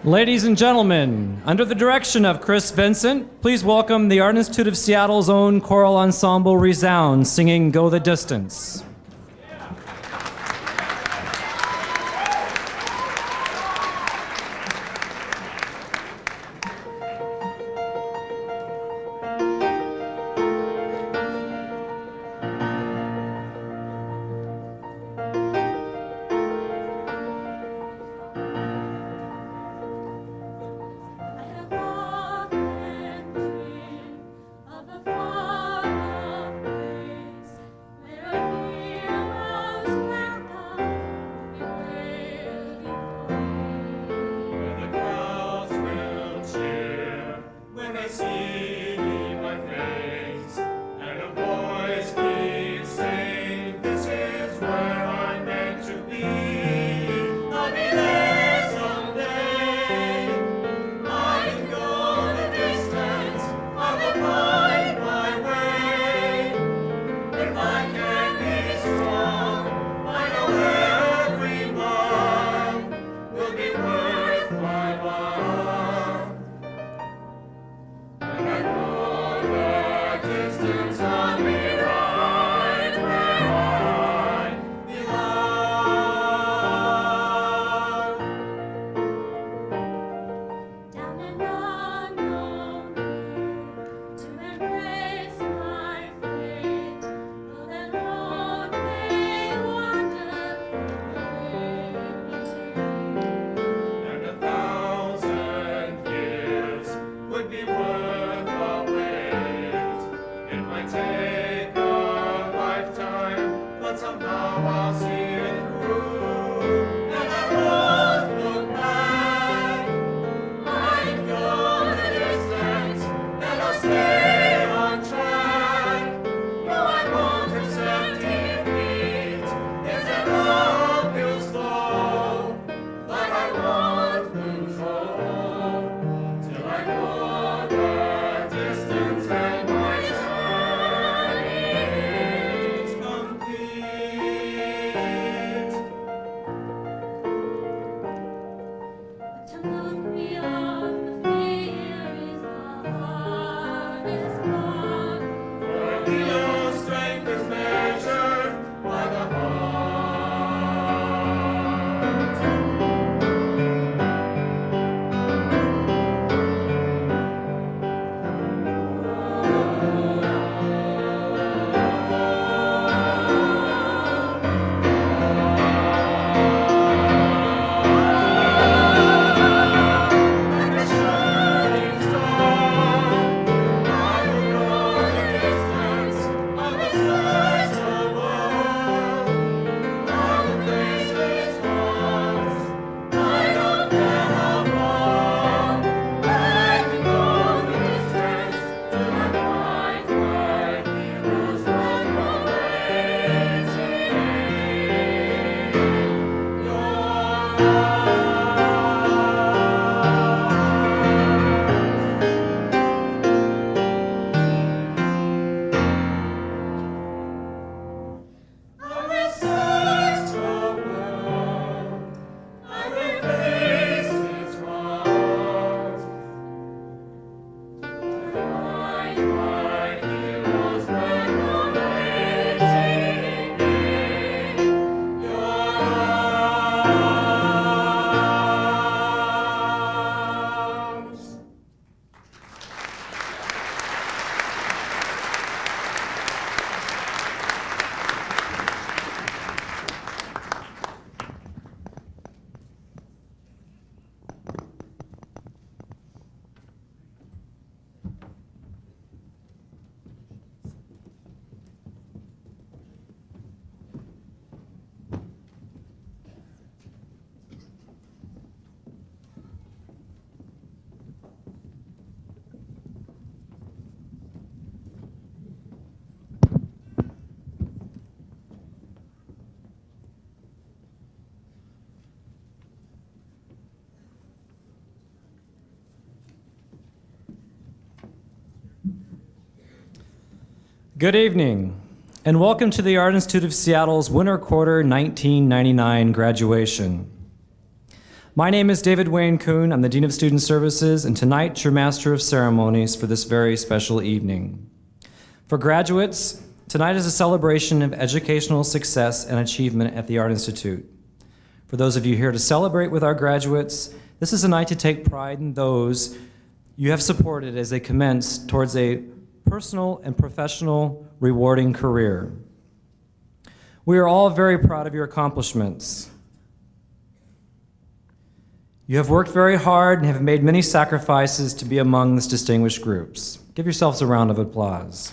Ladies and gentlemen, under the direction of Chris Vincent, please welcome the Art Institute of Seattle's own choral ensemble Resound, singing Go the Distance. Good evening, and welcome to the Art Institute of Seattle's Winter Quarter 1999 graduation. My name is David Wayne Kuhn. I'm the Dean of Student Services, and tonight your Master of Ceremonies for this very special evening. For graduates, tonight is a celebration of educational success and achievement at the Art Institute. For those of you here to celebrate with our graduates, this is a night to take pride in those you have supported as they commence towards a personal and professional rewarding career. We are all very proud of your accomplishments. You have worked very hard and have made many sacrifices to be among this distinguished groups. Give yourselves a round of applause.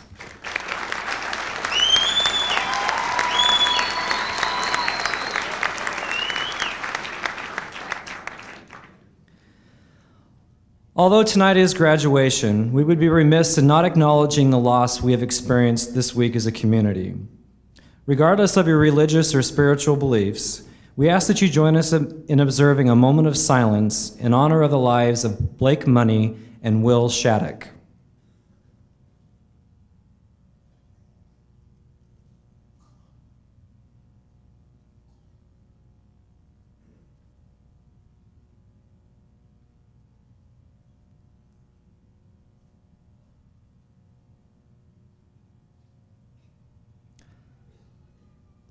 Although tonight is graduation, we would be remiss in not acknowledging the loss we have experienced this week as a community. Regardless of your religious or spiritual beliefs, we ask that you join us in observing a moment of silence in honor of the lives of Blake Money and Will Shattuck.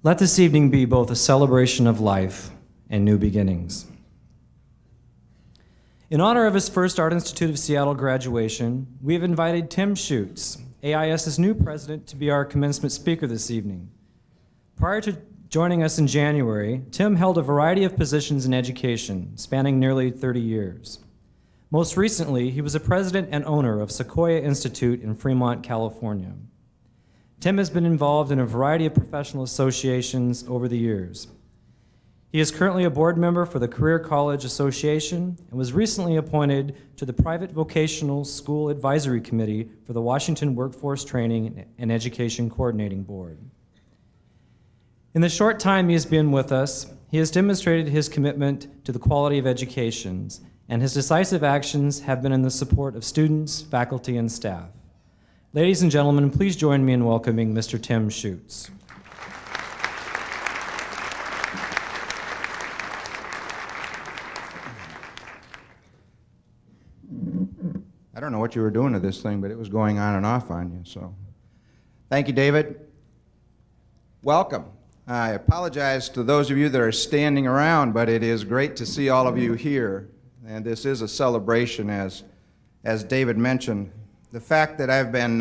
Let this evening be both a celebration of life and new beginnings. In honor of his first Art Institute of Seattle graduation, we have invited Tim Schutz, AIS's new president, to be our commencement speaker this evening. Prior to joining us in January, Tim held a variety of positions in education, spanning nearly 30 years. Most recently, he was a president and owner of Sequoia Institute in Fremont, California. Tim has been involved in a variety of professional associations over the years. He is currently a board member for the Career College Association and was recently appointed to the Private Vocational School Advisory Committee for the Washington Workforce Training and Education Coordinating Board. In the short time he has been with us, he has demonstrated his commitment to the quality of education, and his decisive actions have been in the support of students, faculty, and staff. Ladies and gentlemen, please join me in welcoming Mr. Tim Schutz. I don't know what you were doing to this thing, but it was going on and off on you, so. Thank you, David. Welcome. I apologize to those of you that are standing around, but it is great to see all of you here. And this is a celebration, as David mentioned. The fact that I've been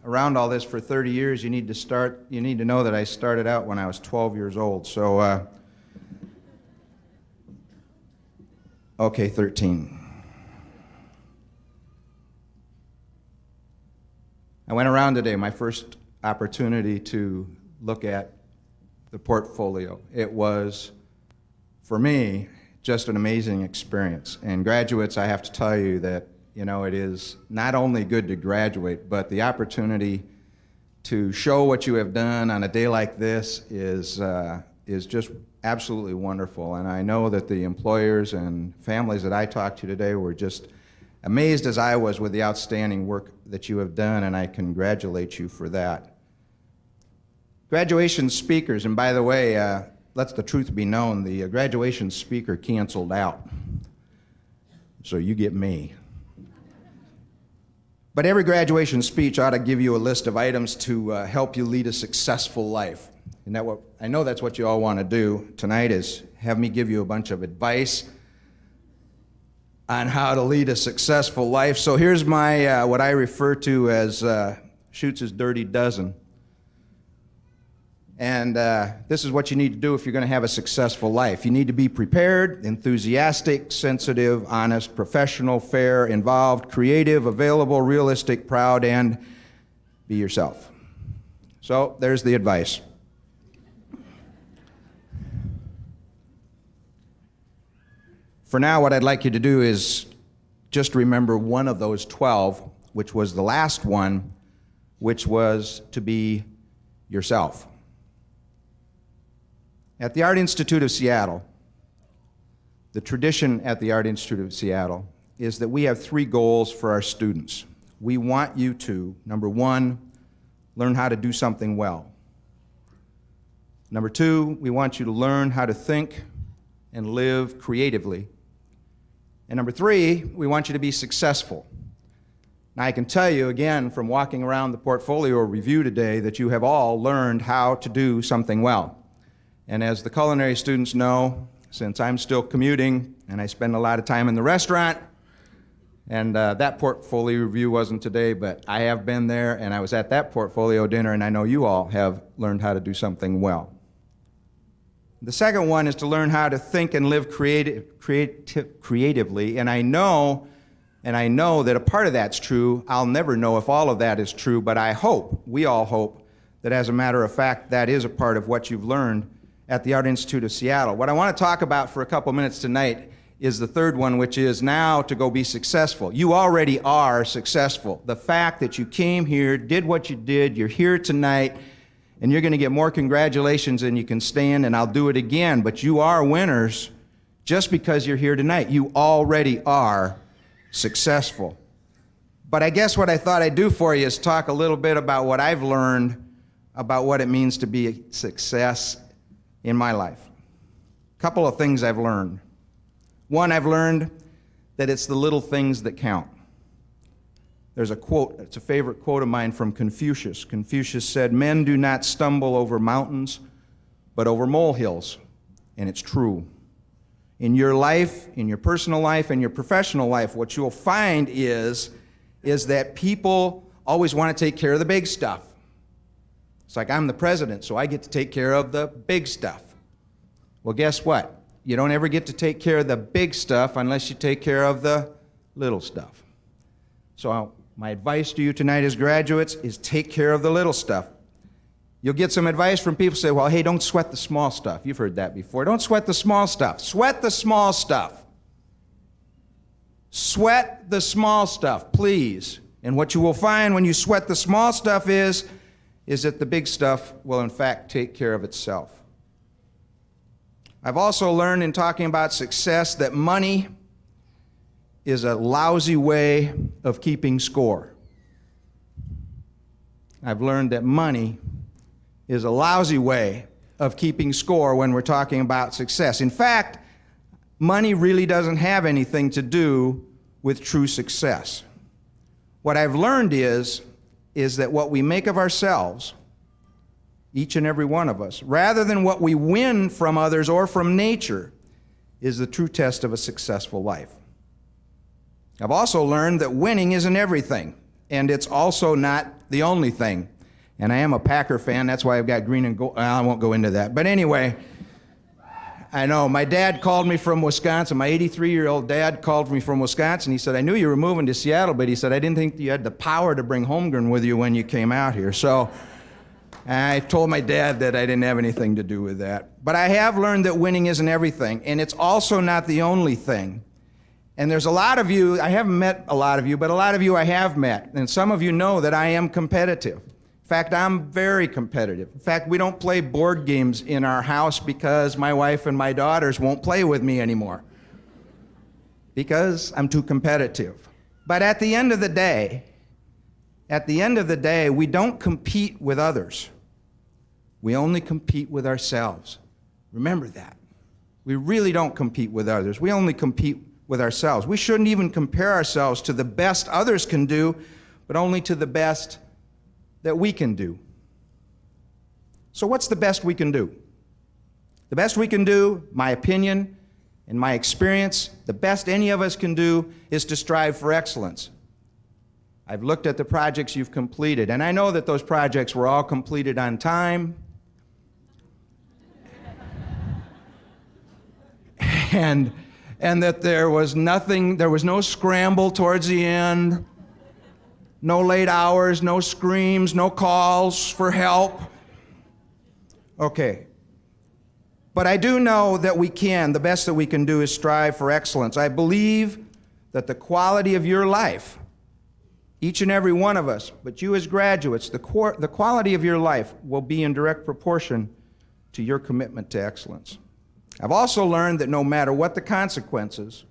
around all this for 30 years, you need to know that I started out when I was 12 years old. So, okay, 13. I went around today, my first opportunity to look at the portfolio. It was, for me, just an amazing experience. And graduates, I have to tell you that it is not only good to graduate, but the opportunity to show what you have done on a day like this is just absolutely wonderful. And I know that the employers and families that I talked to today were just amazed as I was with the outstanding work that you have done, and I congratulate you for that. Graduation speakers, and by the way, let the truth be known, the graduation speaker canceled out. So you get me. But every graduation speech ought to give you a list of items to help you lead a successful life. And I know that's what you all want to do tonight, is have me give you a bunch of advice on how to lead a successful life. So here's my what I refer to as Schutz's Dirty Dozen. And this is what you need to do if you're going to have a successful life. You need to be prepared, enthusiastic, sensitive, honest, professional, fair, involved, creative, available, realistic, proud, and be yourself. So there's the advice. For now, what I'd like you to do is just remember one of those 12, which was the last one, which was to be yourself. At the Art Institute of Seattle, the tradition at the Art Institute of Seattle is that we have 3 goals for our students. We want you to, number 1, learn how to do something well. Number 2, we want you to learn how to think and live creatively. And number 3, we want you to be successful. Now, I can tell you, again, from walking around the portfolio review today, that you have all learned how to do something well. And as the culinary students know, since I'm still commuting and I spend a lot of time in the restaurant, and that portfolio review wasn't today, but I have been there, and I was at that portfolio dinner, and I know you all have learned how to do something well. The second one is to learn how to think and live creatively, and I know that a part of that's true. I'll never know if all of that is true, but I hope, we all hope, that as a matter of fact, that is a part of what you've learned at the Art Institute of Seattle. What I want to talk about for a couple minutes tonight is the third one, which is now to go be successful. You already are successful. The fact that you came here, did what you did, you're here tonight, and you're going to get more congratulations than you can stand, and I'll do it again, but you are winners just because you're here tonight. You already are successful. But I guess what I thought I'd do for you is talk a little bit about what I've learned about what it means to be a success in my life. A couple of things I've learned. One, I've learned that it's the little things that count. There's a quote, it's a favorite quote of mine from Confucius. Confucius said, "Men do not stumble over mountains, but over molehills." And it's true. In your life, in your personal life, and your professional life, what you'll find is that people always want to take care of the big stuff. It's like, I'm the president, so I get to take care of the big stuff. Well, guess what? You don't ever get to take care of the big stuff unless you take care of the little stuff. So my advice to you tonight as graduates is take care of the little stuff. You'll get some advice from people who say, well, hey, don't sweat the small stuff. You've heard that before. Don't sweat the small stuff. Sweat the small stuff. Sweat the small stuff, please. And what you will find when you sweat the small stuff is that the big stuff will, in fact, take care of itself. I've also learned in talking about success that money is a lousy way of keeping score. I've learned that money is a lousy way of keeping score when we're talking about success. In fact, money really doesn't have anything to do with true success. What I've learned is that what we make of ourselves, each and every one of us, rather than what we win from others or from nature, is the true test of a successful life. I've also learned that winning isn't everything, and it's also not the only thing. And I am a Packer fan, that's why I've got green and gold. I won't go into that. But anyway, I know, my dad called me from Wisconsin. My 83-year-old dad called me from Wisconsin. He said, I knew you were moving to Seattle, but he said, I didn't think you had the power to bring Holmgren with you when you came out here. So I told my dad that I didn't have anything to do with that. But I have learned that winning isn't everything, and it's also not the only thing. And there's a lot of you, I haven't met a lot of you, but a lot of you I have met. And some of you know that I am competitive. In fact, I'm very competitive. In fact, we don't play board games in our house because my wife and my daughters won't play with me anymore because I'm too competitive. But at the end of the day, we don't compete with others. We only compete with ourselves. Remember that. We really don't compete with others. We only compete with ourselves. We shouldn't even compare ourselves to the best others can do, but only to the best that we can do. So what's the best we can do? The best we can do, my opinion and my experience, the best any of us can do is to strive for excellence. I've looked at the projects you've completed, and I know that those projects were all completed on time. And that there was no scramble towards the end. No late hours, no screams, no calls for help. Okay. But I do know that the best that we can do is strive for excellence. I believe that the quality of your life, each and every one of us, but you as graduates, the quality of your life will be in direct proportion to your commitment to excellence. I've also learned that no matter what the consequences,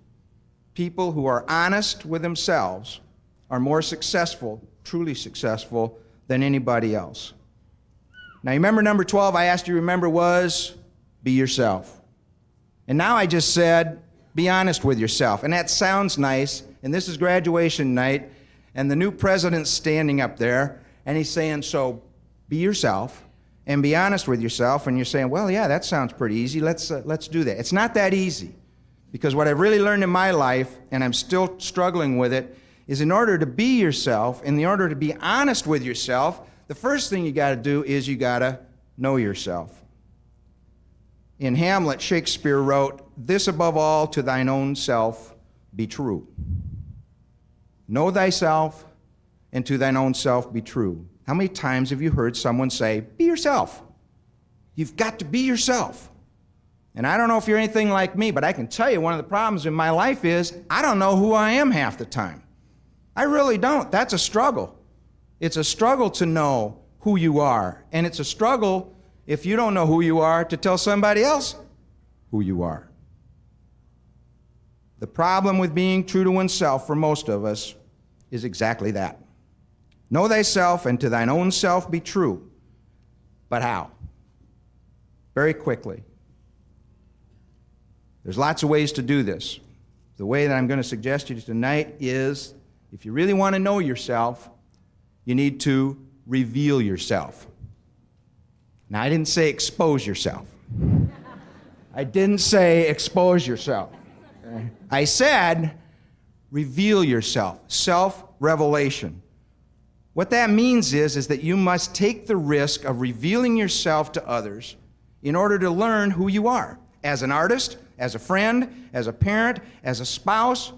people who are honest with themselves are more successful, truly successful, than anybody else. Now, you remember number 12 I asked you to remember was, be yourself. And now I just said, Be honest with yourself. And that sounds nice, and this is graduation night, and the new president's standing up there, and he's saying, so be yourself and be honest with yourself. And you're saying, well, yeah, that sounds pretty easy. Let's do that. It's not that easy, because what I've really learned in my life, and I'm still struggling with it, is in order to be yourself, in order to be honest with yourself, the first thing you got to do is you got to know yourself. In Hamlet, Shakespeare wrote, "This above all, to thine own self be true." Know thyself, and to thine own self be true. How many times have you heard someone say, be yourself? You've got to be yourself. And I don't know if you're anything like me, but I can tell you one of the problems in my life is I don't know who I am half the time. I really don't. That's a struggle. It's a struggle to know who you are. And it's a struggle, if you don't know who you are, to tell somebody else who you are. The problem with being true to oneself for most of us is exactly that. Know thyself, and to thine own self be true. But how? Very quickly. There's lots of ways to do this. The way that I'm going to suggest to you tonight is, if you really want to know yourself, you need to reveal yourself. Now, I didn't say expose yourself. I didn't say expose yourself. I said reveal yourself, self-revelation. What that means is that you must take the risk of revealing yourself to others in order to learn who you are as an artist, as a friend, as a parent, as a spouse,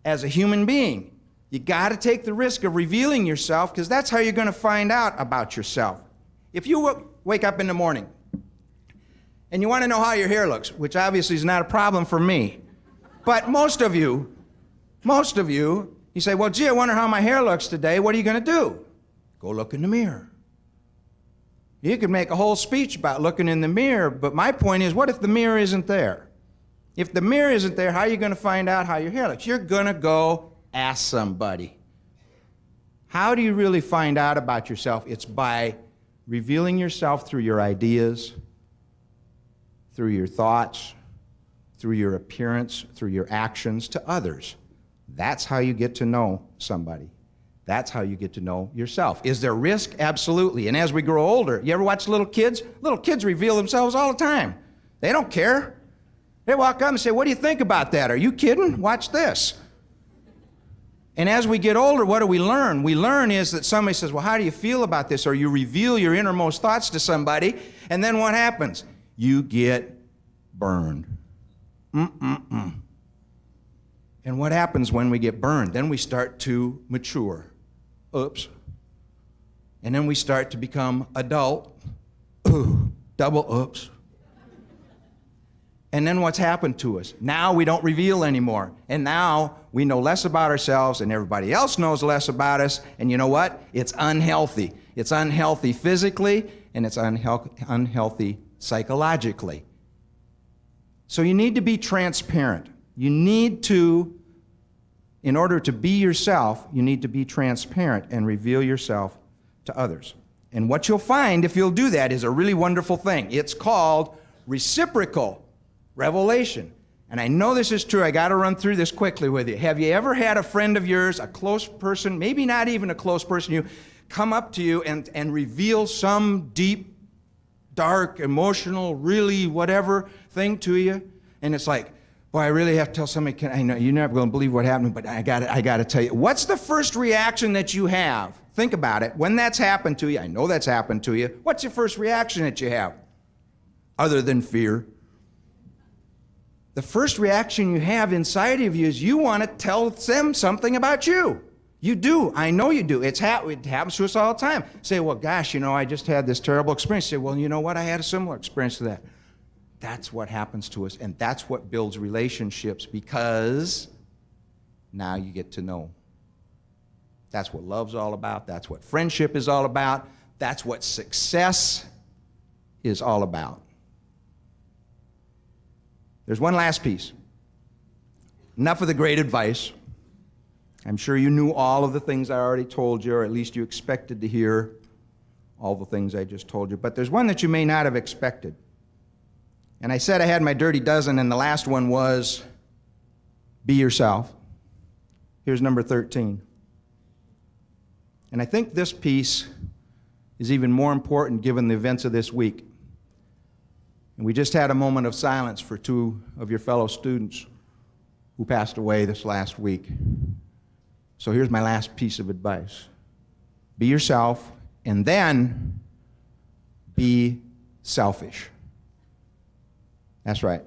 as a human being. You got to take the risk of revealing yourself, because that's how you're going to find out about yourself. If you wake up in the morning and you want to know how your hair looks, which obviously is not a problem for me, but most of you, you say, well, gee, I wonder how my hair looks today. What are you going to do? Go look in the mirror. You could make a whole speech about looking in the mirror, but my point is, what if the mirror isn't there? If the mirror isn't there, how are you going to find out how your hair looks? You're going to go ask somebody. How do you really find out about yourself? It's by revealing yourself through your ideas, through your thoughts, through your appearance, through your actions to others. That's how you get to know somebody. That's how you get to know yourself. Is there risk? Absolutely. And as we grow older, you ever watch little kids? Little kids reveal themselves all the time. They don't care. They walk up and say, what do you think about that? Are you kidding? Watch this. And as we get older, what do we learn? We learn is that somebody says, well, how do you feel about this? Or you reveal your innermost thoughts to somebody, and then what happens? You get burned. And what happens when we get burned? Then we start to mature. Oops. And then we start to become adult. Ooh, double oops. And then what's happened to us? Now we don't reveal anymore. And now we know less about ourselves, and everybody else knows less about us. And you know what? It's unhealthy. It's unhealthy physically, and it's unhealthy psychologically. So you need to be transparent. You need to, in order to be yourself, you need to be transparent and reveal yourself to others. And what you'll find if you'll do that is a really wonderful thing. It's called reciprocal revelation. And I know this is true. I got to run through this quickly with you. Have you ever had a friend of yours, a close person, maybe not even a close person, you come up to you and reveal some deep, dark, emotional, really whatever thing to you? And it's like, boy, I really have to tell somebody, I know you're never going to believe what happened, but I got to tell you. What's the first reaction that you have? Think about it. When that's happened to you, I know that's happened to you, what's your first reaction that you have? Other than fear. The first reaction you have inside of you is you want to tell them something about you. You do. I know you do. It happens to us all the time. Say, well, gosh, I just had this terrible experience. Say, well, you know what? I had a similar experience to that. That's what happens to us, and that's what builds relationships, because now you get to know. That's what love's all about. That's what friendship is all about. That's what success is all about. There's one last piece. Enough of the great advice. I'm sure you knew all of the things I already told you, or at least you expected to hear all the things I just told you. But there's one that you may not have expected. And I said I had my dirty dozen, and the last one was Be yourself. Here's number 13. And I think this piece is even more important given the events of this week. And we just had a moment of silence for two of your fellow students who passed away this last week. So here's my last piece of advice. Be yourself, and then be selfish. That's right.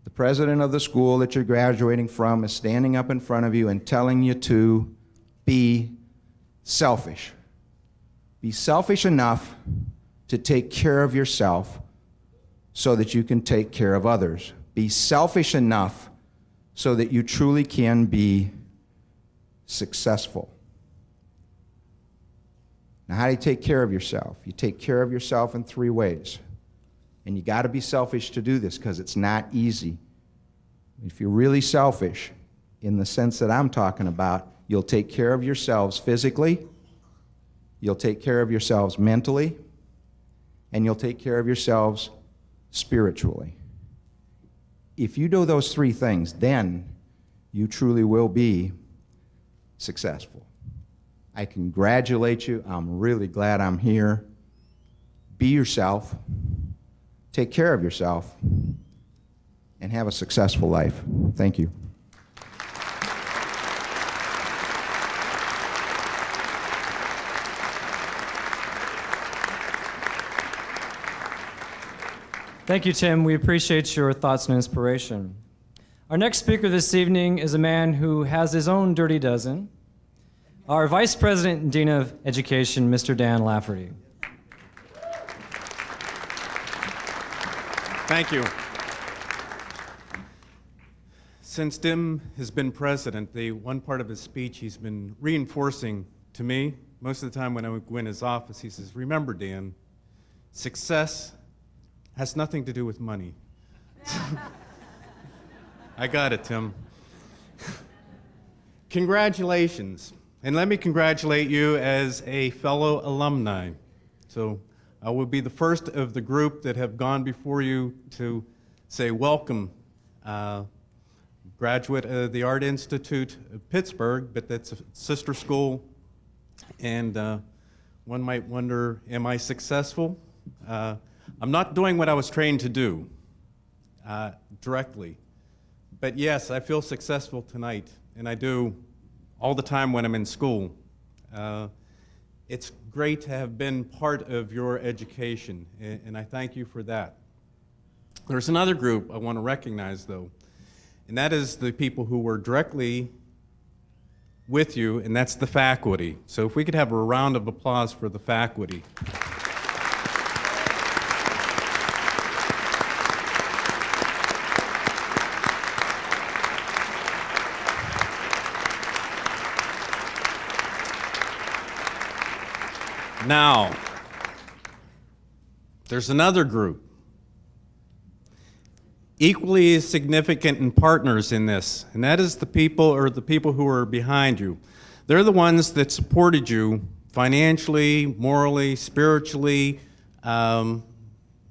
The president of the school that you're graduating from is standing up in front of you and telling you to be selfish. Be selfish enough to take care of yourself so that you can take care of others. Be selfish enough so that you truly can be successful. Now, how do you take care of yourself? You take care of yourself in 3 ways. And you got to be selfish to do this because it's not easy. If you're really selfish, in the sense that I'm talking about, you'll take care of yourselves physically, you'll take care of yourselves mentally, and you'll take care of yourselves spiritually. If you do those 3 things, then you truly will be successful. I congratulate you. I'm really glad I'm here. Be yourself. Take care of yourself, and have a successful life. Thank you. Thank you, Tim. We appreciate your thoughts and inspiration. Our next speaker this evening is a man who has his own dirty dozen, our Vice President and Dean of Education, Mr. Dan Lafferty. Thank you. Since Tim has been president, the one part of his speech he's been reinforcing to me, most of the time when I would go in his office, he says, remember, Dan, success has nothing to do with money. I got it, Tim. Congratulations. And let me congratulate you as a fellow alumni. So I will be the first of the group that have gone before you to say welcome, graduate of the Art Institute of Pittsburgh, but that's a sister school. And one might wonder, am I successful? I'm not doing what I was trained to do directly. But yes, I feel successful tonight, and I do all the time when I'm in school. It's great to have been part of your education, and I thank you for that. There's another group I want to recognize, though, and that is the people who were directly with you, and that's the faculty. So if we could have a round of applause for the faculty. Now, there's another group, equally as significant and partners in this, and that is the people who are behind you. They're the ones that supported you financially, morally, spiritually. When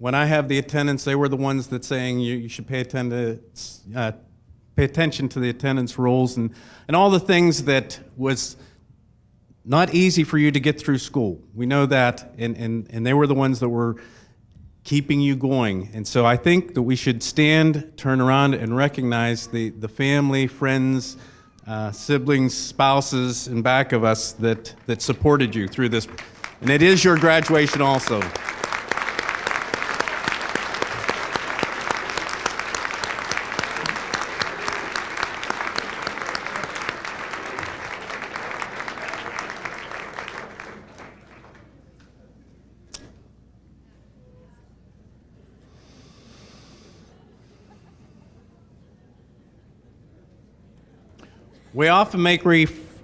I have the attendance, they were the ones that saying you should pay attention to the attendance rules and all the things that was not easy for you to get through school. We know that, and they were the ones that were keeping you going. And so I think that we should stand, turn around, and recognize the family, friends, siblings, spouses in back of us that supported you through this. And it is your graduation also. We often make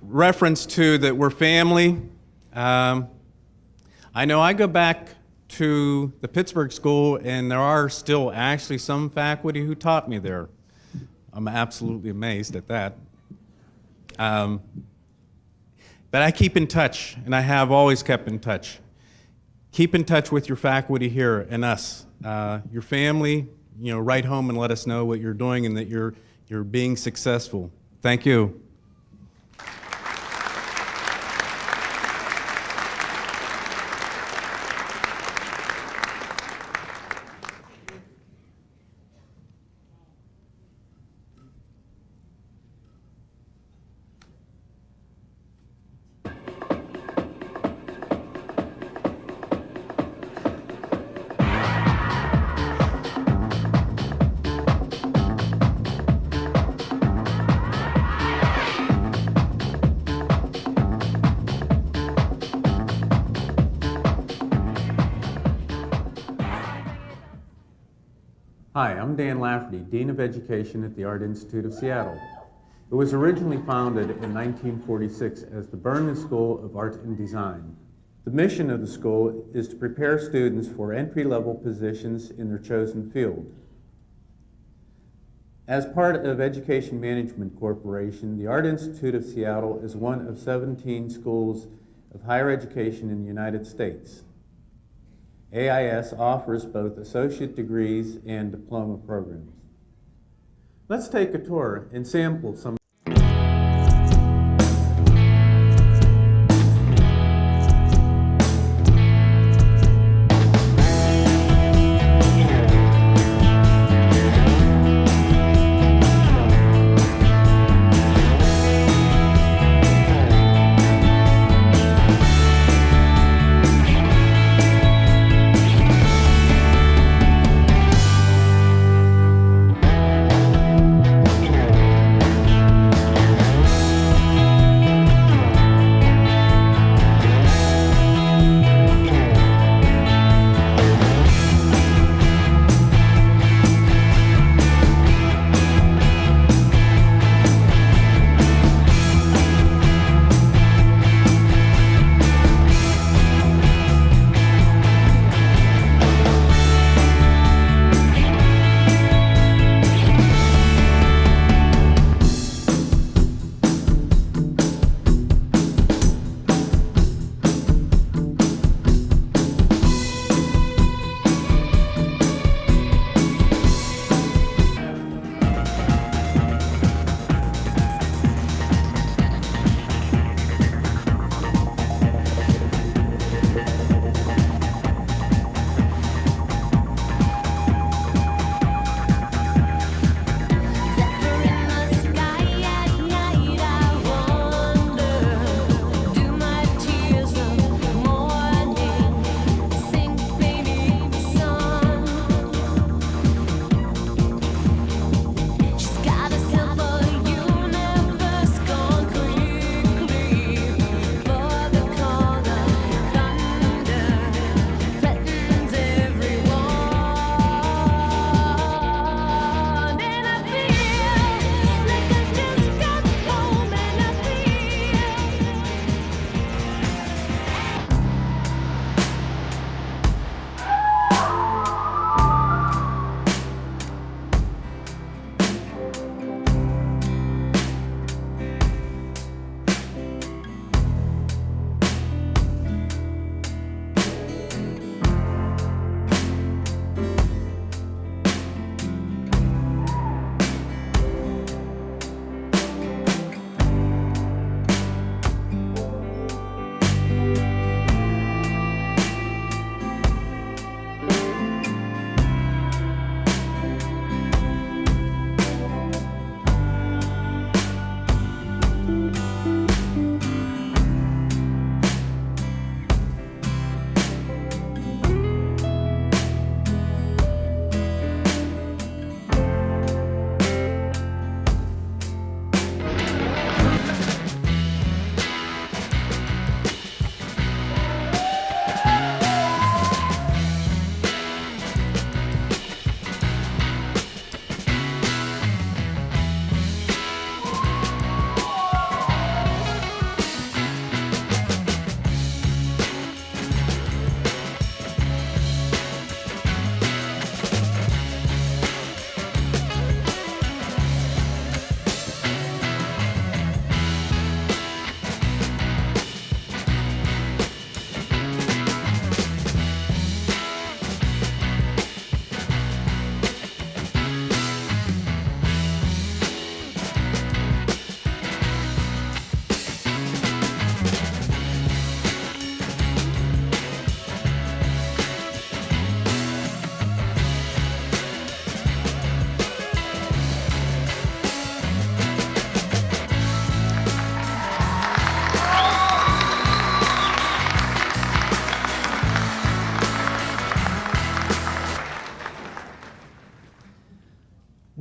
reference to that we're family. I know I go back to the Pittsburgh school, and there are still actually some faculty who taught me there. I'm absolutely amazed at that. But I keep in touch, and I have always kept in touch. Keep in touch with your faculty here and us. Your family, write home and let us know what you're doing and that you're You're being successful. Thank you. Hi, I'm Dan Lafferty, Dean of Education at the Art Institute of Seattle. It was originally founded in 1946 as the Berman School of Art and Design. The mission of the school is to prepare students for entry-level positions in their chosen field. As part of Education Management Corporation, the Art Institute of Seattle is one of 17 schools of higher education in the United States. AIS offers both associate degrees and diploma programs. Let's take a tour and sample some.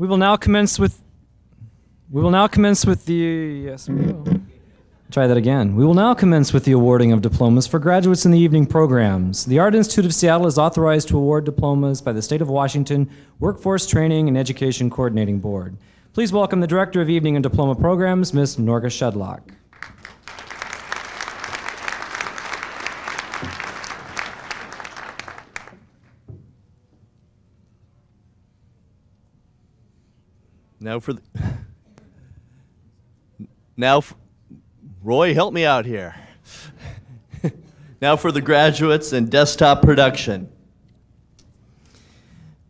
We will now commence with the, yes, we will. Try that again. We will now commence with the awarding of diplomas for graduates in the evening programs. The Art Institute of Seattle is authorized to award diplomas by the State of Washington Workforce Training and Education Coordinating Board. Please welcome the Director of Evening and Diploma Programs, Ms. Norga Shedlock. Roy, help me out here. Now for the graduates in desktop production.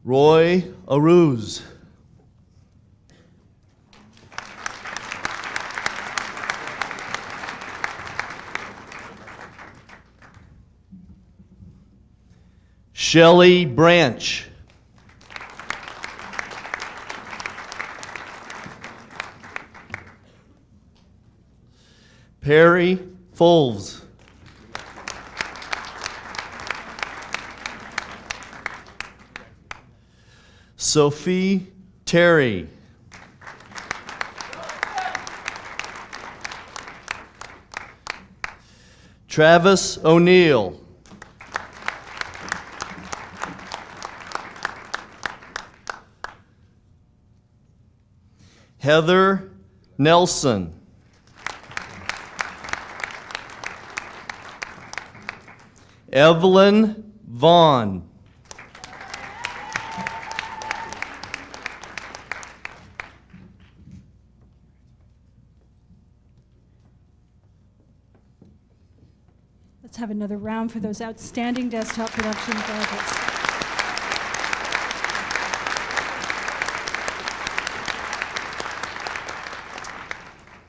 Roy Aruz. Shelley Branch. Perry Foles. Sophie Terry. Travis O'Neill. Heather Nelson. Evelyn Vaughn. Let's have another round for those outstanding desktop production graduates.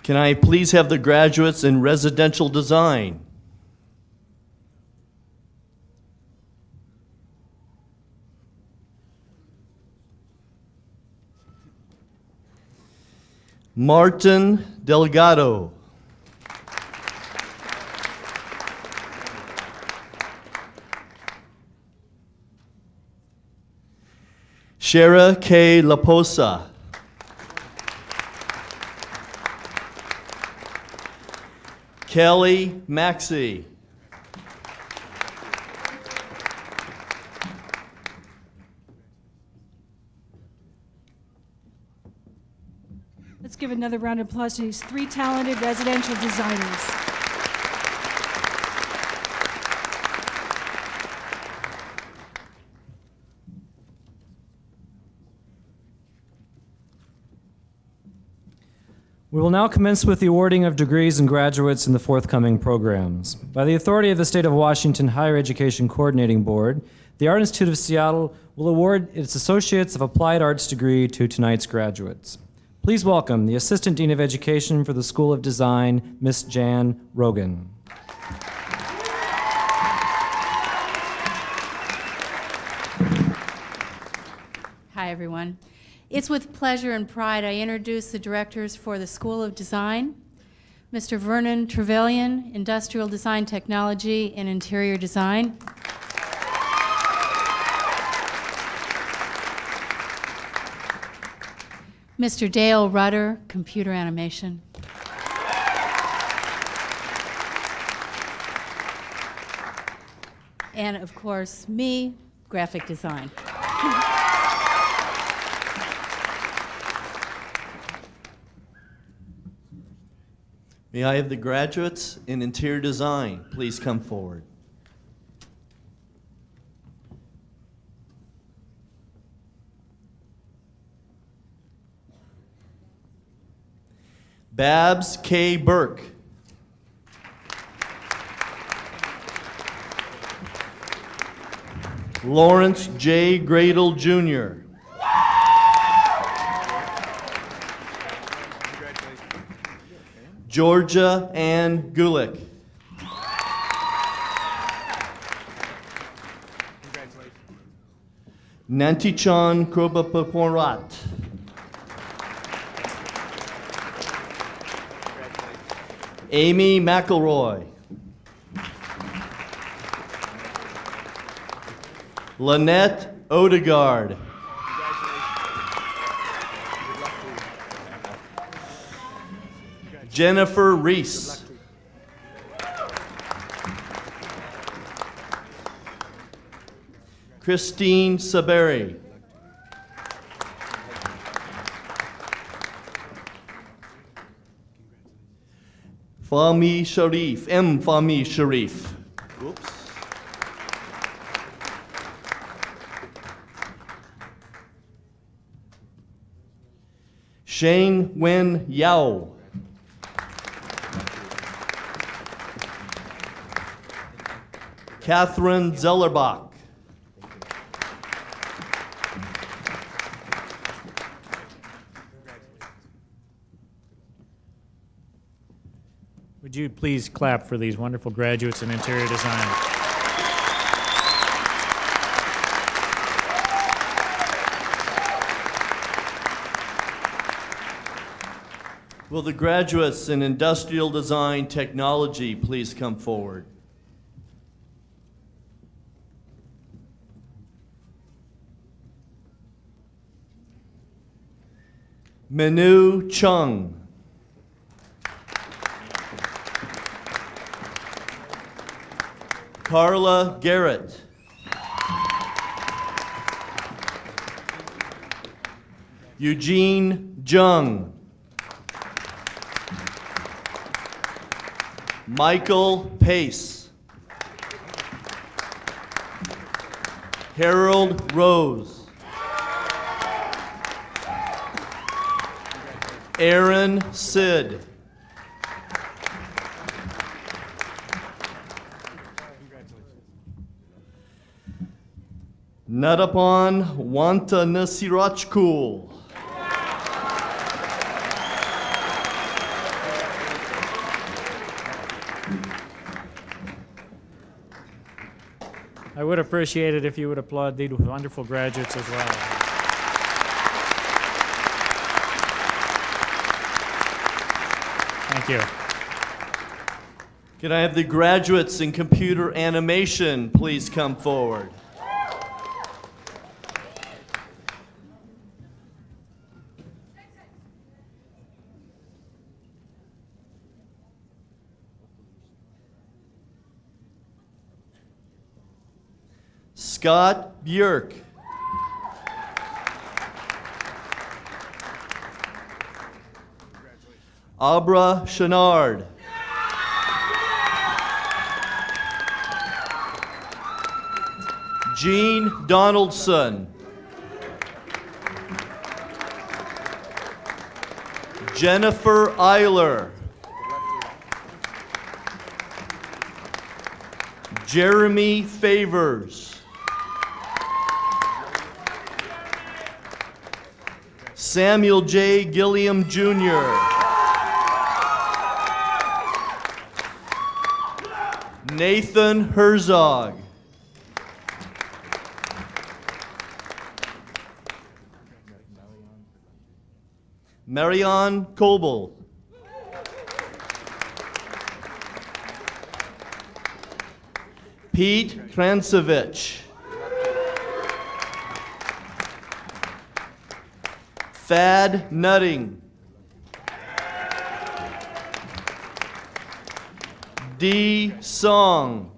Can I please have the graduates in residential design? Martin Delgado. Shara K. Laposa. Kelly Maxey. Let's give another round of applause to these three talented residential designers. We will now commence with the awarding of degrees and graduates in the forthcoming programs. By the authority of the State of Washington Higher Education Coordinating Board, the Art Institute of Seattle will award its Associates of Applied Arts degree to tonight's graduates. Please welcome the Assistant Dean of Education for the School of Design, Ms. Jan Rogan. Hi, everyone. It's with pleasure and pride I introduce the directors for the School of Design, Mr. Vernon Trevelyan, Industrial Design Technology and Interior Design. Mr. Dale Rudder, Computer Animation. And of course, me, Graphic Design. May I have the graduates in interior design please come forward? Babs K. Burke. Lawrence J. Gradle, Jr. Georgia Ann Gulick. Nantichan Krobapaporat. Amy McElroy. Lynette Odegaard. Jennifer Reese. Christine Saberi. Fahmi Sharif, Fahmi Sharif. Oops. Shane Wen Yao. Catherine Zellerbach. Would you please clap for these wonderful graduates in interior design? Will the graduates in industrial design technology please come forward? Menu Chung. Carla Garrett. Eugene Jung. Michael Pace. Harold Rose. Aaron Sid. Nadapan Wanta Nasirachkul. I would appreciate it if you would applaud these wonderful graduates as well. Thank you. Can I have the graduates in computer animation please come forward? Scott Björk. Abra Chenard. Gene Donaldson. Jennifer Eiler. Jeremy Favors. Samuel J. Gilliam Jr. Nathan Herzog. Marion Coble. Pete Kransevich. Thad Nutting. D. Song.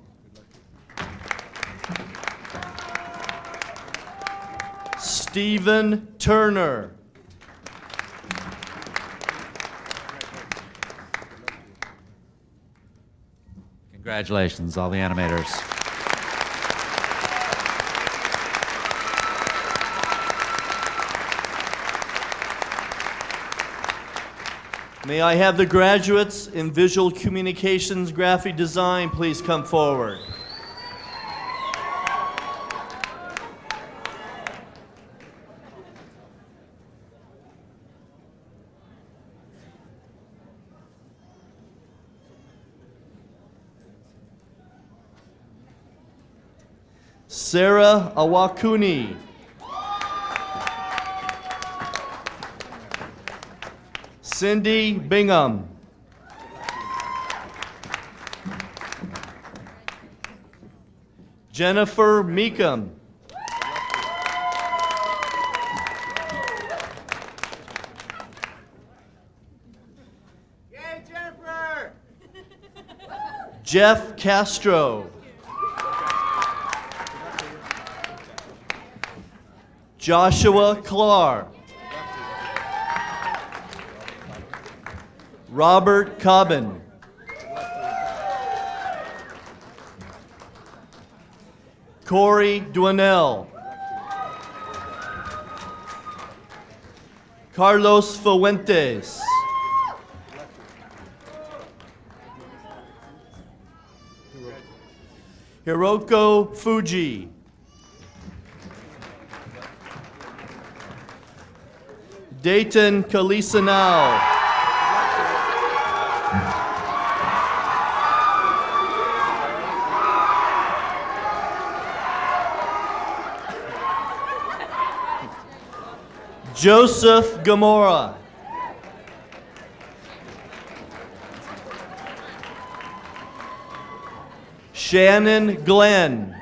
Stephen Turner. Congratulations, all the animators. May I have the graduates in visual communications graphic design please come forward? Sarah Awakuni. Cindy Bingham. Jennifer Meekum. Jeff Castro. Joshua Clark. Robert Cobbin. Corey Duanel. Carlos Fuentes. Hiroko Fuji. Dayton Kalisanau. Joseph Gamora. Shannon Glenn.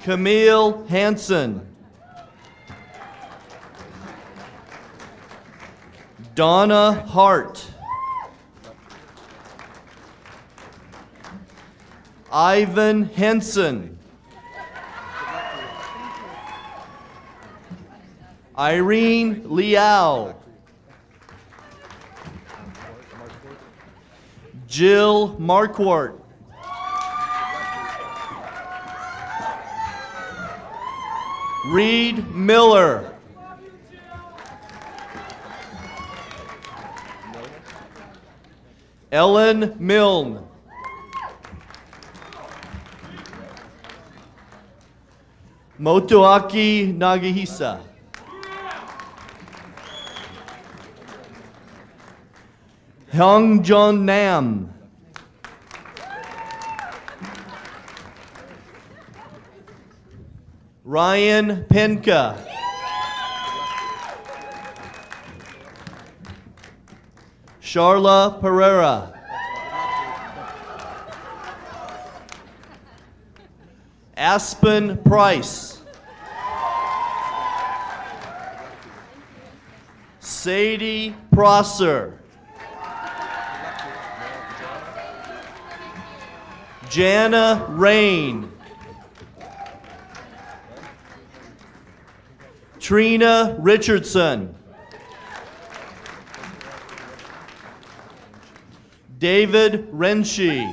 Camille Hansen. Donna Hart. Ivan Henson. Irene Liao. Jill Marquardt. Reed Miller. Ellen Milne. Motoaki Nagahisa. Hyung Jun Nam. Ryan Penka. Charla Pereira. Aspen Price. Sadie Prosser. Jana Rain. Trina Richardson. David Renshi.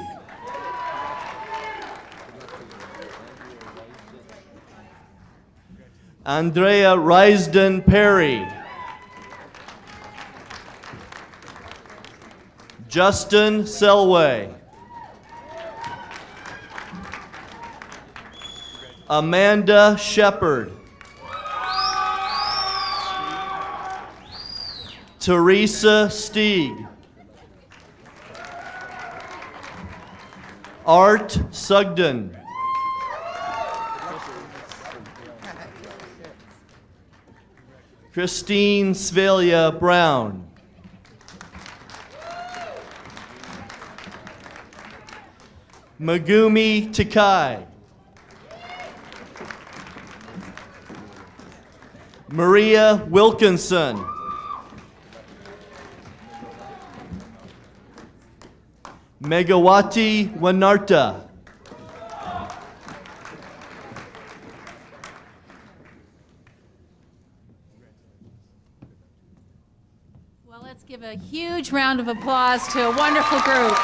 Andrea Risden Perry. Justin Selway. Amanda Shepard. Teresa Stieg. Art Sugden. Christine Svelia Brown. Megumi Takai. Maria Wilkinson. Megawati Wanarta. Well, let's give a huge round of applause to a wonderful group.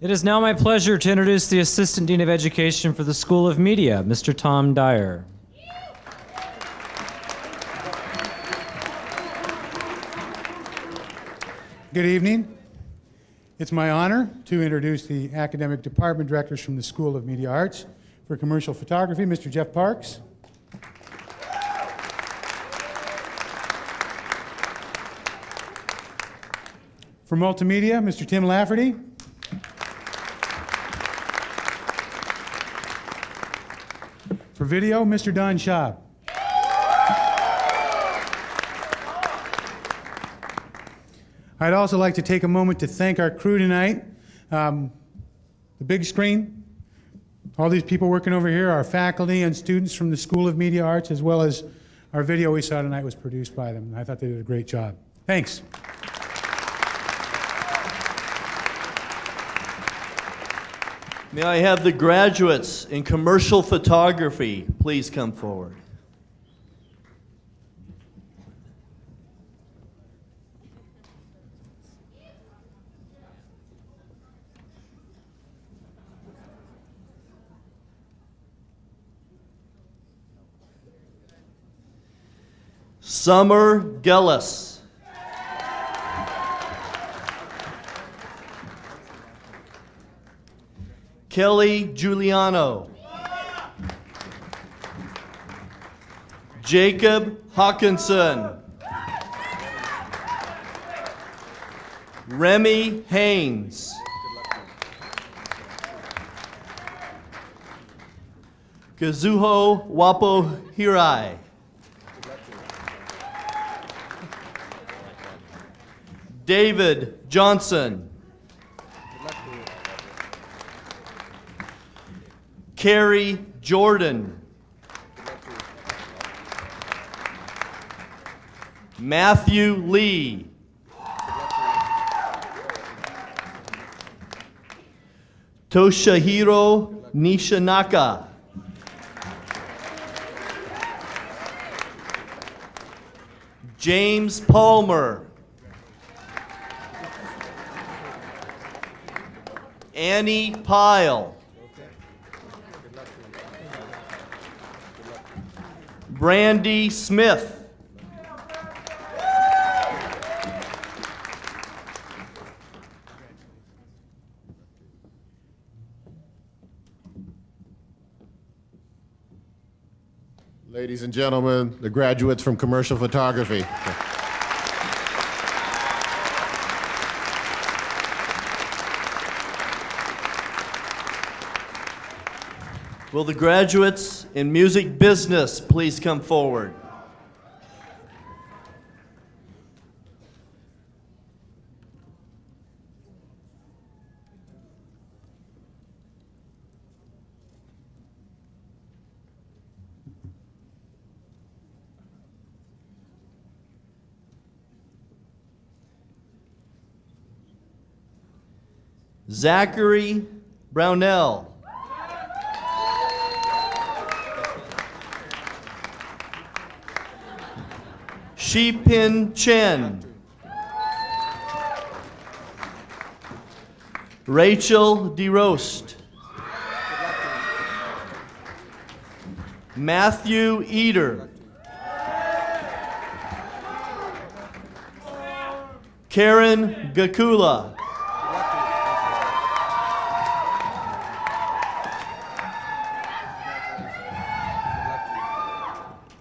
It is now my pleasure to introduce the Assistant Dean of Education for the School of Media, Mr. Tom Dyer. Good evening. It's my honor to introduce the academic department directors from the School of Media Arts. For commercial photography, Mr. Jeff Parks. For multimedia, Mr. Tim Lafferty. For video, Mr. Don Schaub. I'd also like to take a moment to thank our crew tonight. The big screen, all these people working over here, our faculty and students from the School of Media Arts, as well as our video we saw tonight was produced by them. I thought they did a great job. Thanks. May I have the graduates in commercial photography please come forward? Summer Gellis. Kelly Giuliano. Jacob Hawkinson. Remy Haynes. Kazuho Wapo Hirai. David Johnson. Carrie Jordan. Matthew Lee. Toshihiro Nishinaka. James Palmer. Annie Pyle. Brandy Smith. Ladies and gentlemen, the graduates from commercial photography. Will the graduates in music business please come forward? Zachary Brownell. Shipin Chen. Rachel DeRoast. Matthew Eder. Karen Gakula.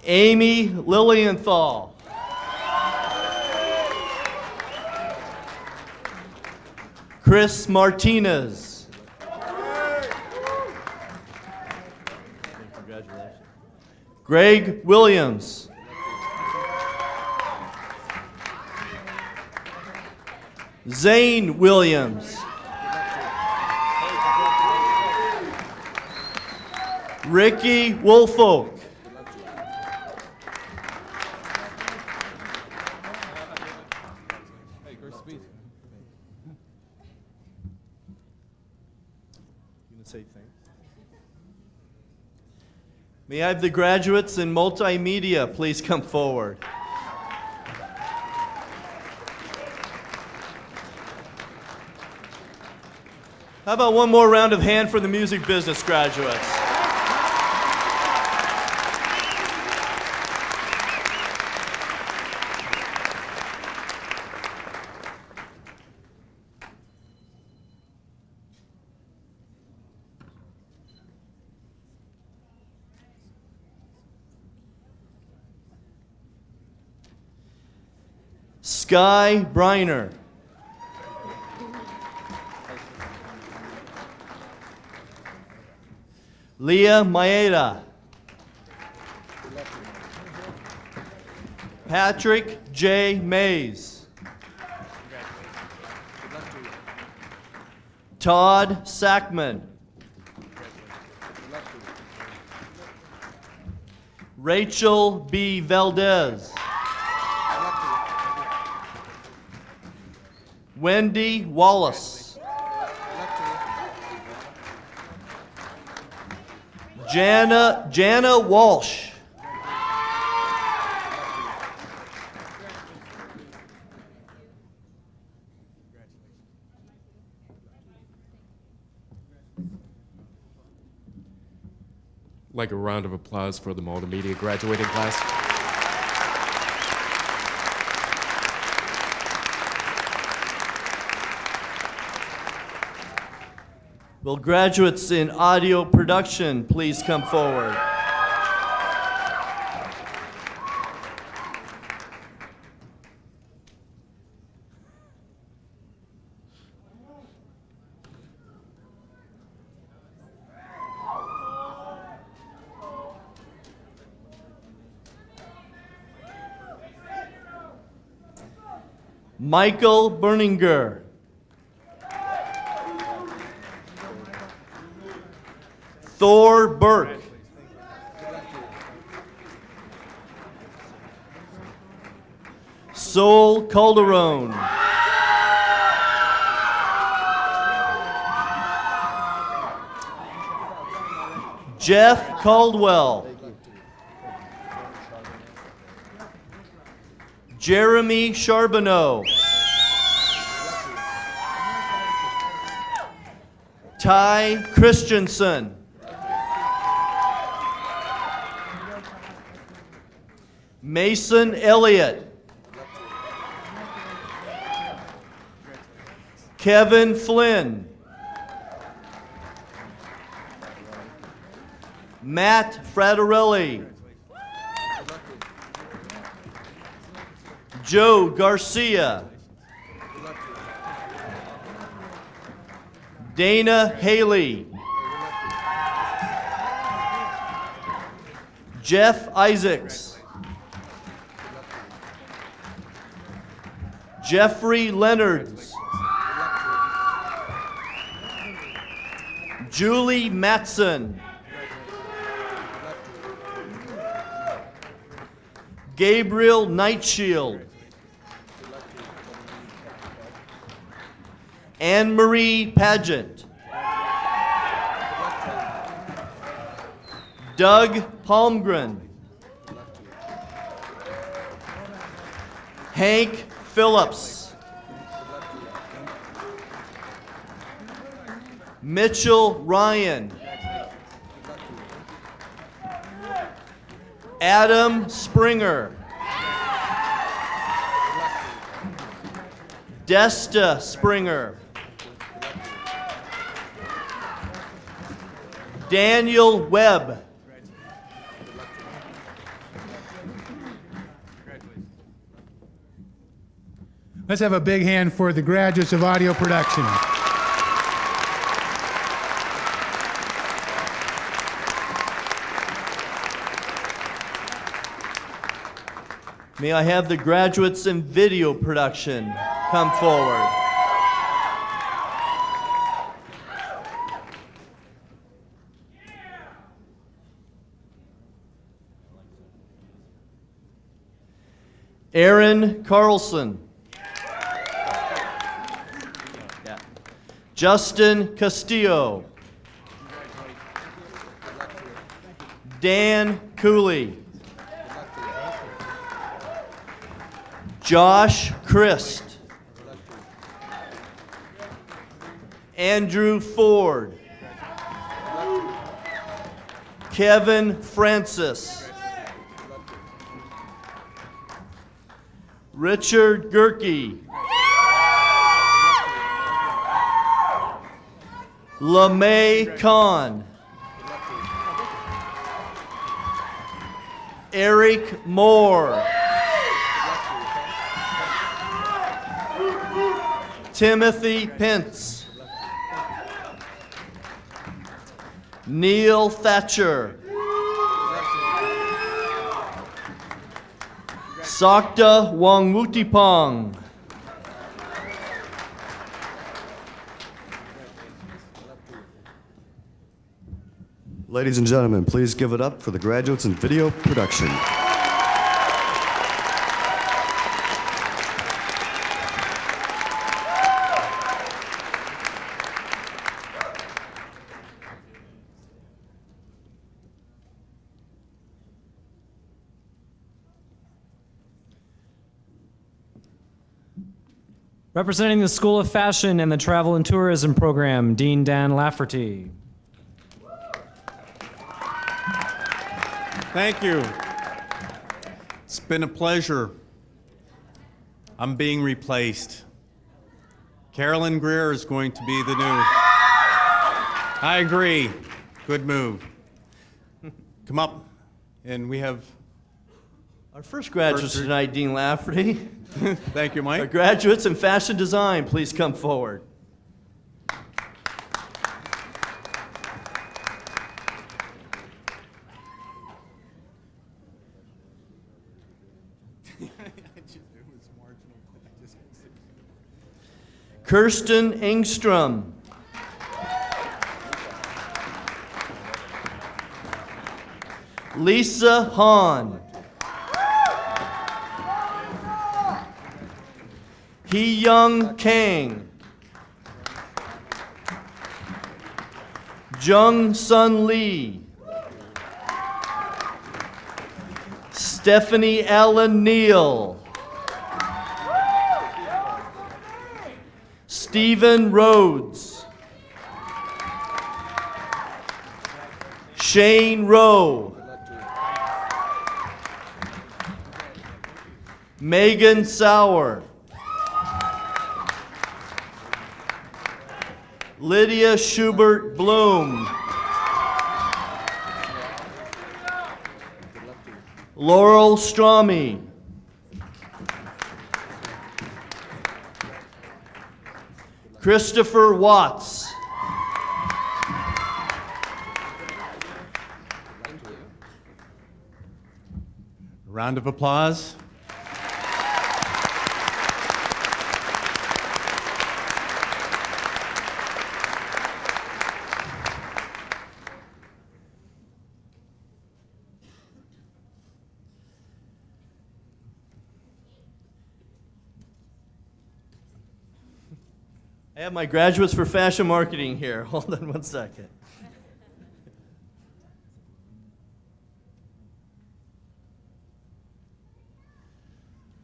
Amy Lilienthal. Chris Martinez. Congratulations. Greg Williams. Zane Williams. Ricky Woolfolk. May I have the graduates in multimedia please come forward? How about one more round of hand for the music business graduates? Sky Briner. Leah Maeda. Patrick J. Mays. Todd Sackman. Rachel B. Valdez. Wendy Wallace. Jana Walsh. Like a round of applause for the multimedia graduating class. Will graduates in audio production please come forward? Michael Berninger. Thor Burke. Sol Calderon. Jeff Caldwell. Jeremy Charbonneau. Ty Christensen. Mason Elliott. Kevin Flynn. Matt Fraterelli. Joe Garcia. Dana Haley. Jeff Isaacs. Jeffrey Leonards. Julie Matson. Gabriel Nightshield. Anne-Marie Pageant. Doug Palmgren. Hank Phillips. Mitchell Ryan. Adam Springer. Desta Springer. Daniel Webb. Let's have a big hand for the graduates of audio production. May I have the graduates in video production come forward? Aaron Carlson. Justin Castillo. Dan Cooley. Josh Christ. Andrew Ford. Kevin Francis. Richard Gerke. LeMay Khan. Eric Moore. Timothy Pence. Neil Thatcher. Sakta Wangmutipong. Ladies and gentlemen, please give it up for the graduates in video production. Representing the School of Fashion and the Travel and Tourism Program, Dean Dan Lafferty. Thank you. It's been a pleasure. I'm being replaced. Carolyn Greer is going to be the new. I agree. Good move. Come up, and we have Our first graduates tonight, Dean Lafferty. Thank you, Mike. Our graduates in fashion design, please come forward. Kirsten Engstrom. Lisa Hahn. Hee Young Kang. Jung Sun Lee. Stephanie Allen Neal. Stephen Rhodes. Shane Rowe. Megan Sauer. Lydia Schubert Bloom. Laurel Strami. Christopher Watts. Round of applause. I have my graduates for fashion marketing here. Hold on one second.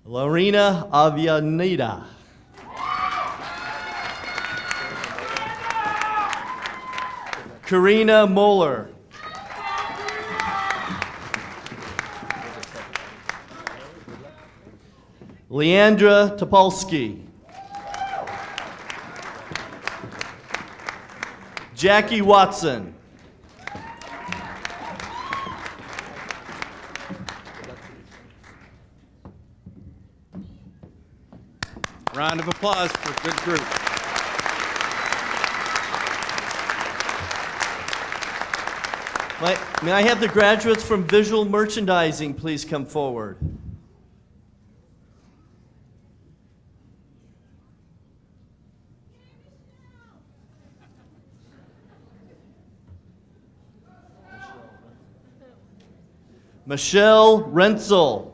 Lorena Avianita. Karina Moeller. Leandra Topolsky. Jackie Watson. Round of applause for a good group. May I have the graduates from visual merchandising please come forward? Michelle Rentzel.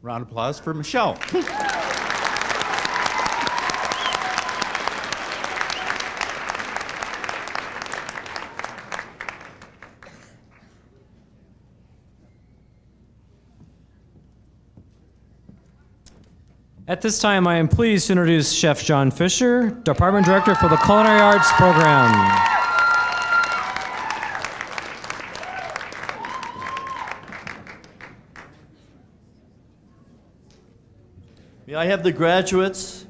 Round of applause for Michelle. At this time, I am pleased to introduce Chef John Fisher, Department Director for the Culinary Arts Program. May I have the graduates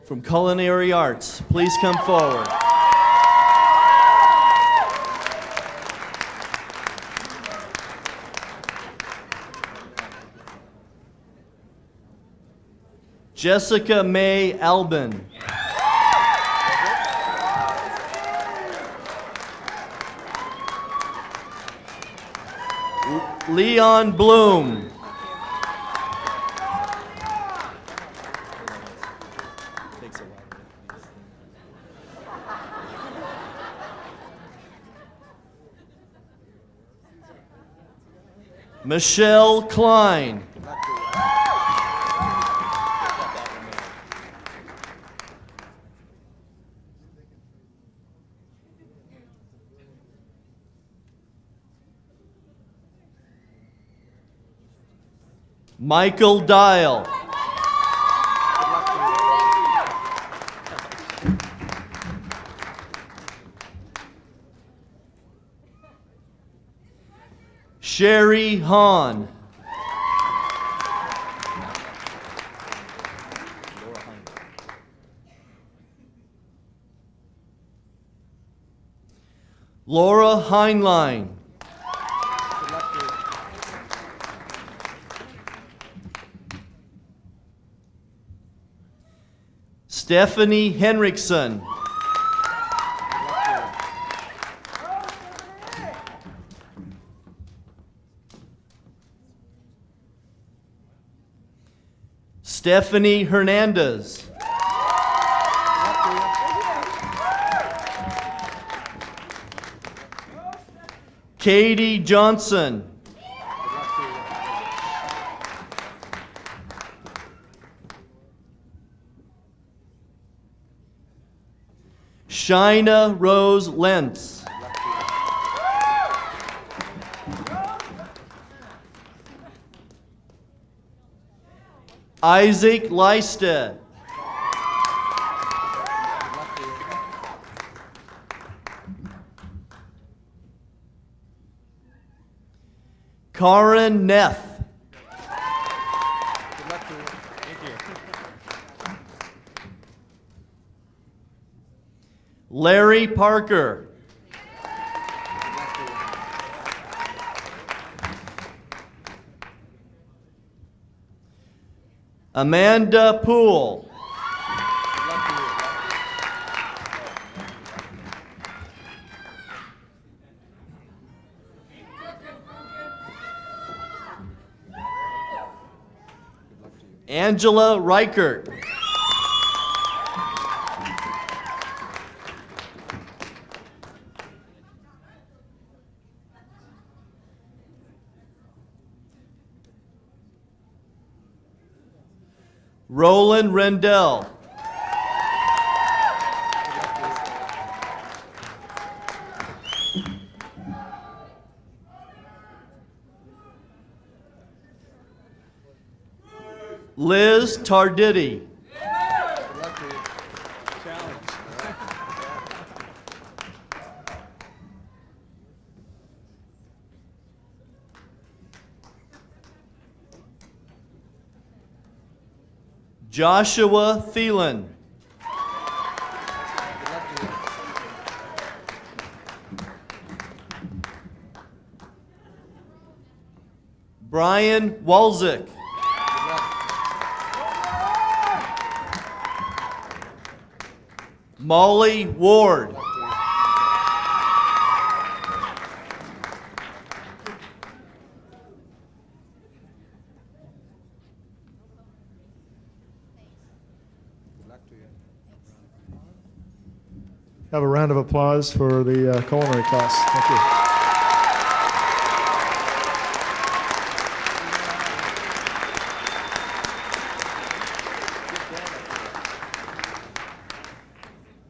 from Culinary Arts please come forward? Jessica May Albin. Leon Bloom. Michelle Klein. Michael Dial. Sherry Hahn. Laura Heinlein. Stephanie Henriksen. Stephanie Hernandez. Katie Johnson. Shina Rose Lentz. Isaac Leisted. Karen Neff. Larry Parker. Amanda Poole. Angela Reichert. Roland Rendell. Liz Tarditi. Joshua Thielen. Brian Walczyk. Molly Ward. Have a round of applause for the culinary class. Thank you.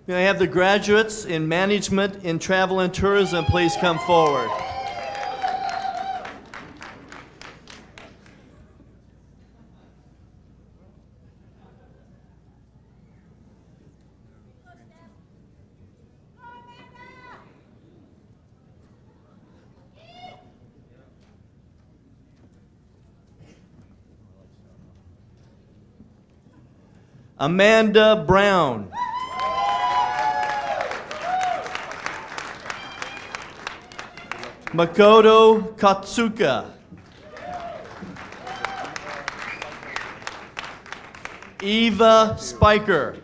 May I have the graduates in management in travel and tourism please come forward. Amanda Brown. Makoto Katsuka. Eva Spiker.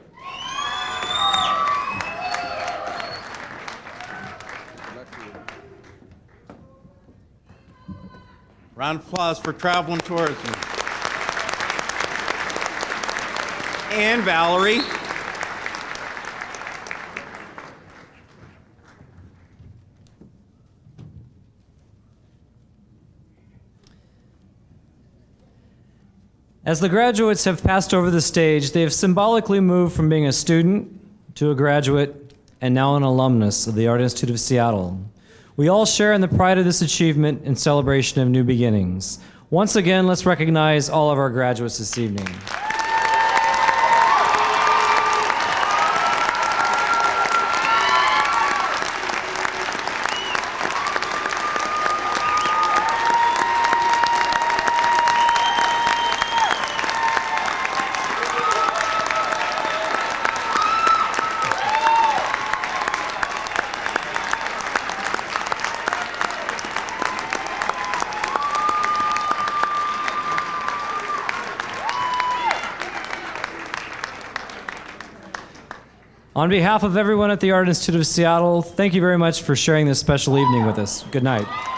Round of applause for travel and tourism. And Valerie. As the graduates have passed over the stage, they have symbolically moved from being a student to a graduate and now an alumnus of the Art Institute of Seattle. We all share in the pride of this achievement and celebration of new beginnings. Once again, let's recognize all of our graduates this evening. On behalf of everyone at the Art Institute of Seattle, thank you very much for sharing this special evening with us. Good night.